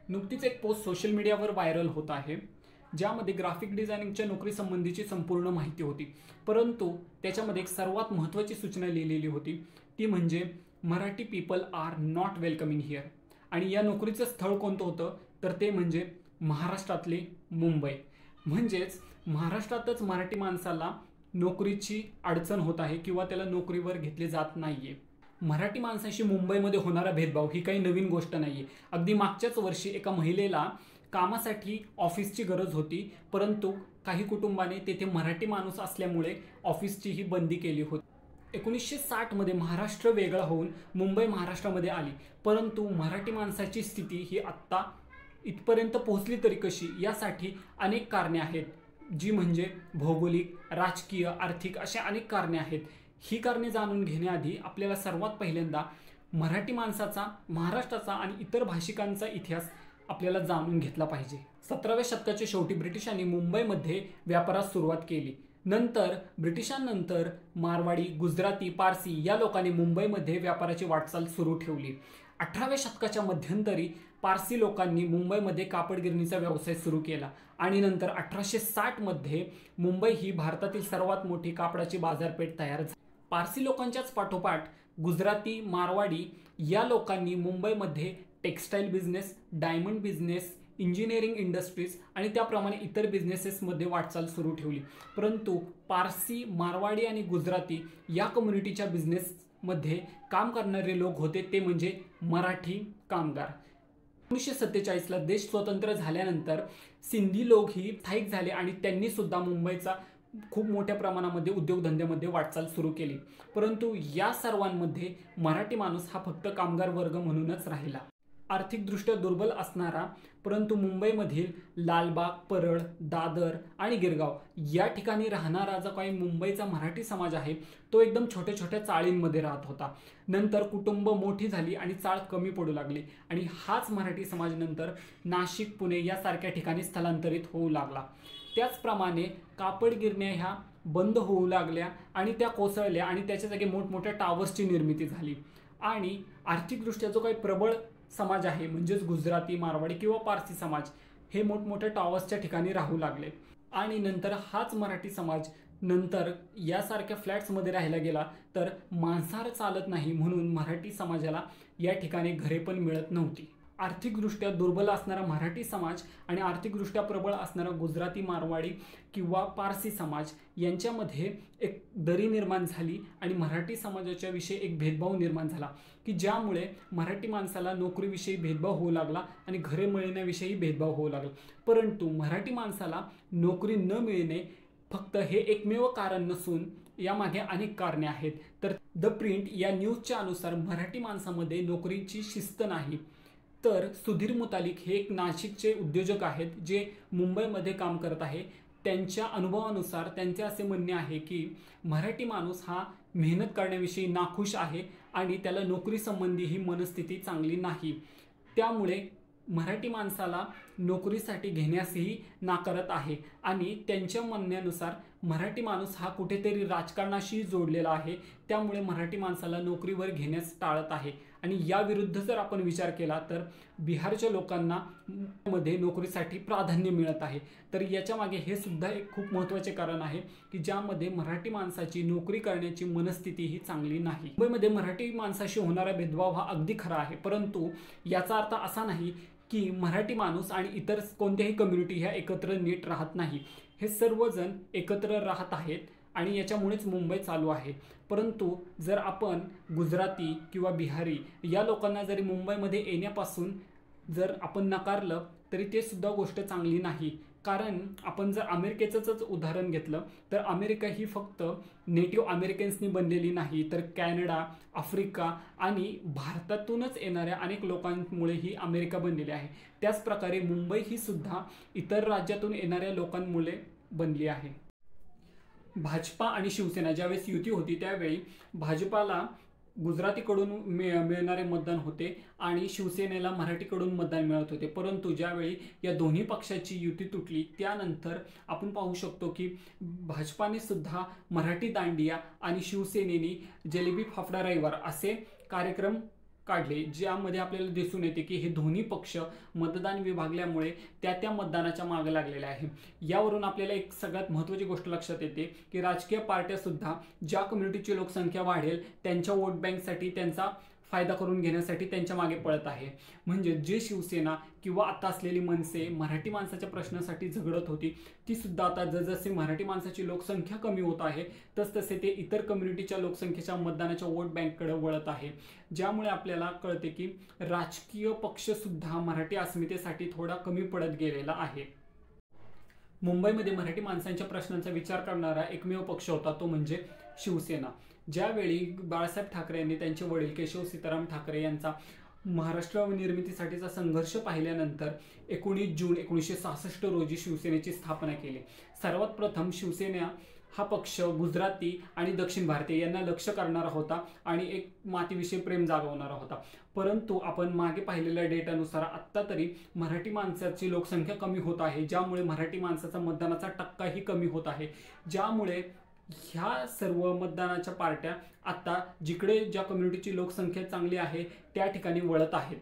नुकतीच एक post social मीडियावर व्हायरल होत आहे, ज्यामध्ये ग्राफिक डिझायनिंगच्या नोकरी संबंधीची संपूर्ण माहिती होती. परंतु त्याच्यामध्ये एक सर्वात महत्त्वाची सूचना लिहिलेली होती, ती म्हणजे Marathi people are not welcoming here. आणि या नोकरीचं स्थळ कोणतं होतं, तर ते म्हणजे महाराष्ट्रातले मुंबई. म्हणजेच महाराष्ट्रातच मराठी माणसाला नोकरीची अडचण होत आहे किंवा त्याला नोकरीवर घेतले जात नाहीये. मराठी माणसाशी मुंबईमध्ये होणारा भेदभाव ही काही नवीन गोष्ट नाहीये. अगदी मागच्याच वर्षी एका महिलेला कामासाठी ऑफिसची गरज होती, परंतु काही कुटुंबाने तेथे मराठी माणूस असल्यामुळे ऑफिसचीही बंदी केली होती. 1960 मध्ये महाराष्ट्र वेगळा होऊन मुंबई महाराष्ट्रामध्ये आली, परंतु मराठी माणसाची स्थिती ही आत्ता इथपर्यंत पोहोचली तरी कशी, यासाठी अनेक कारणे आहेत, जी म्हणजे भौगोलिक, राजकीय, आर्थिक अशा अनेक कारणे आहेत. ही कारणे जाणून घेण्याआधी आपल्याला सर्वात पहिल्यांदा मराठी माणसाचा, महाराष्ट्राचा आणि इतर भाषिकांचा इतिहास आपल्याला जाणून घेतला पाहिजे. 17व्या शतकाच्या शेवटी ब्रिटिशांनी मुंबईमध्ये व्यापारास सुरुवात केली. नंतर ब्रिटिशांनंतर मारवाडी, गुजराती, पारसी या लोकांनी मुंबईमध्ये व्यापाराची वाटचाल सुरू ठेवली. 18व्या शतकाच्या मध्यंतरी पारसी लोकांनी मुंबईमध्ये कापड गिरणीचा व्यवसाय सुरू केला आणि नंतर 1860 मध्ये मुंबई ही भारतातील सर्वात मोठी कापडाची बाजारपेठ तयार झाली. पारसी लोकांच्याच पाठोपाठ गुजराती, मारवाडी या लोकांनी मुंबईमध्ये textile business, diamond business, engineering industries आणि त्याप्रमाणे इतर बिझनेसेसमध्ये वाटचाल सुरू ठेवली. परंतु पारसी, मारवाडी आणि गुजराती या कम्युनिटीच्या बिझनेसमध्ये काम करणारे लोक होते, ते म्हणजे मराठी कामगार. 1947ला देश स्वतंत्र झाल्यानंतर सिंधी लोक ही स्थायिक झाले आणि त्यांनी सुद्धा मुंबईचा खूप मोठ्या प्रमाणामध्ये उद्योगधंद्यामध्ये वाटचाल सुरू केली. परंतु या सर्वांमध्ये मराठी माणूस हा फक्त कामगार वर्ग म्हणूनच राहिला. आर्थिकदृष्ट्या दुर्बल असणारा, परंतु मुंबईमधील लालबाग, परळ, दादर आणि गिरगाव या ठिकाणी राहणारा जो काही मुंबईचा मराठी समाज आहे, तो एकदम छोट्या छोट्या चाळींमध्ये राहत होता. नंतर कुटुंब मोठी झाली आणि चाळ कमी पडू लागली आणि हाच मराठी समाज नंतर नाशिक, पुणे यासारख्या ठिकाणी स्थलांतरित होऊ लागला. त्याचप्रमाणे कापड गिरण्या ह्या बंद होऊ लागल्या आणि त्या कोसळल्या आणि त्याच्या जागी मोठमोठ्या टावर्सची निर्मिती झाली. आणि आर्थिकदृष्ट्या जो काही प्रबळ समाज आहे, म्हणजेच गुजराती, मारवाडी किंवा पारसी समाज, हे मोठमोठ्या टॉवर्सच्या ठिकाणी राहू लागले. आणि नंतर हाच मराठी समाज नंतर यासारख्या फ्लॅट्समध्ये राहायला गेला, तर मांसाहार चालत नाही म्हणून मराठी समाजाला या ठिकाणी घरे पण मिळत नव्हती. आर्थिकदृष्ट्या दुर्बल असणारा मराठी समाज आणि आर्थिकदृष्ट्या प्रबळ असणारा गुजराती, मारवाडी किंवा पारसी समाज यांच्यामध्ये एक दरी निर्माण झाली आणि मराठी समाजाच्या विषयी एक भेदभाव निर्माण झाला, की ज्यामुळे मराठी माणसाला नोकरीविषयी भेदभाव होऊ लागला आणि घरे मिळण्याविषयी भेदभाव होऊ लागला. परंतु मराठी माणसाला नोकरी न मिळणे फक्त हे एकमेव कारण नसून यामागे अनेक कारणे आहेत. तर द प्रिंट या न्यूजच्या अनुसार मराठी माणसामध्ये नोकरीची शिस्त नाही. तर सुधीर मुतालिक हे एक नाशिकचे उद्योजक आहेत, जे मुंबईमध्ये काम करत आहे. त्यांच्या अनुभवानुसार त्यांचे असे म्हणणे आहे की मराठी माणूस हा मेहनत करण्याविषयी नाखुश आहे आणि त्याला नोकरी संबंधी ही मनस्थिती चांगली नाही. त्यामुळे मराठी माणसाला नोकरीसाठी घेण्यासही नाकारत आहे आणि त्यांच्या म्हणण्यानुसार मराठी माणूस हा कुठेतरी राजकारणाशी जोडलेला आहे, त्यामुळे मराठी माणसाला नोकरीवर घेण्यास टाळत आहे. आणि या विरुद्ध जर आपण विचार केला तर बिहारच्या लोकांना मध्ये नोकरीसाठी प्राधान्य मिळत आहे. तर याच्या मागे हे सुद्धा एक खूप महत्त्वाचे कारण आहे, की ज्यामध्ये मराठी माणसाची नोकरी करण्याची मनस्थिती ही चांगली नाही. मुंबईमध्ये मराठी माणसाशी होणारा भेदभाव हा अगदी खरा आहे, परंतु याचा अर्थ असा नाही की मराठी माणूस आणि इतर कोणत्याही कम्युनिटी ह्या एकत्र नीट राहत नाही. हे सर्वजण एकत्र राहत आहेत आणि याच्यामुळेच मुंबई चालू आहे. परंतु जर आपण गुजराती किंवा बिहारी या लोकांना जरी मुंबईमध्ये येण्यापासून जर आपण नकारलं तरी ते सुद्धा गोष्ट चांगली नाही. कारण आपण जर अमेरिकेचंच उदाहरण घेतलं तर अमेरिका ही फक्त नेटिव्ह अमेरिकन्सनी बनलेली नाही, तर कॅनडा, आफ्रिका आणि भारतातूनच येणाऱ्या अनेक लोकांमुळे ही अमेरिका बनलेली आहे. त्याचप्रकारे मुंबई ही सुद्धा इतर राज्यातून येणाऱ्या लोकांमुळे बनली आहे. भाजपा आणि शिवसेना ज्यावेळेस युती होती, त्यावेळी भाजपाला गुजरातीकडून मिळणारे मतदान होते आणि शिवसेनेला मराठीकडून मतदान मिळत होते. परंतु ज्यावेळी या दोन्ही पक्षाची युती तुटली, त्यानंतर आपण पाहू शकतो की भाजपाने सुद्धा मराठी दांडिया आणि शिवसेनेने जलेबी फाफडा रविवार असे कार्यक्रम काढले, ज्यामध्ये आपल्याला दिसून येते की हे दोन्ही पक्ष मतदान विभागल्यामुळे त्या मतदानाच्या मागे लागलेले आहे. यावरून आपल्याला एक सगळ्यात महत्त्वाची गोष्ट लक्षात येते की राजकीय पार्ट्या सुद्धा ज्या कम्युनिटीची लोकसंख्या वाढेल त्यांच्या वोट बँकसाठी, त्यांचा फायदा करून घेण्यासाठी त्यांच्या मागे पळत आहे. म्हणजे जे शिवसेना किंवा आता असलेली मनसे मराठी माणसाच्या प्रश्नासाठी झगडत होती, ती सुद्धा आता जसजसे मराठी माणसाची लोकसंख्या कमी होत आहे तसतसे ते इतर कम्युनिटीच्या लोकसंख्येच्या मतदानाच्या वोट बँककडे वळत आहे. ज्यामुळे आपल्याला कळते की राजकीय पक्ष सुद्धा मराठी अस्मितेसाठी थोडा कमी पडत गेलेला आहे. मुंबईमध्ये मराठी माणसांच्या प्रश्नांचा विचार करणारा एकमेव पक्ष होता तो म्हणजे शिवसेना. ज्यावेळी बाळासाहेब ठाकरे यांनी त्यांचे वडील केशव सीताराम ठाकरे यांचा महाराष्ट्र निर्मितीसाठीचा संघर्ष पाहिल्यानंतर 19 जून 1966 रोजी शिवसेनेची स्थापना केली. सर्वात प्रथम शिवसेना हा पक्ष गुजराती आणि दक्षिण भारतीय यांना लक्ष करणारा होता आणि एक मातीविषयी प्रेम जागवणारा होता. परंतु आपण मागे पाहिलेल्या डेटानुसार आत्ता तरी मराठी माणसाची लोकसंख्या कमी होत आहे, ज्यामुळे मराठी माणसाचा मतदानाचा टक्काही कमी होत आहे. ज्यामुळे ह्या सर्व मतदानाच्या पार्ट्या आता जिकडे ज्या कम्युनिटीची लोकसंख्या चांगली आहे त्या ठिकाणी वळत आहेत.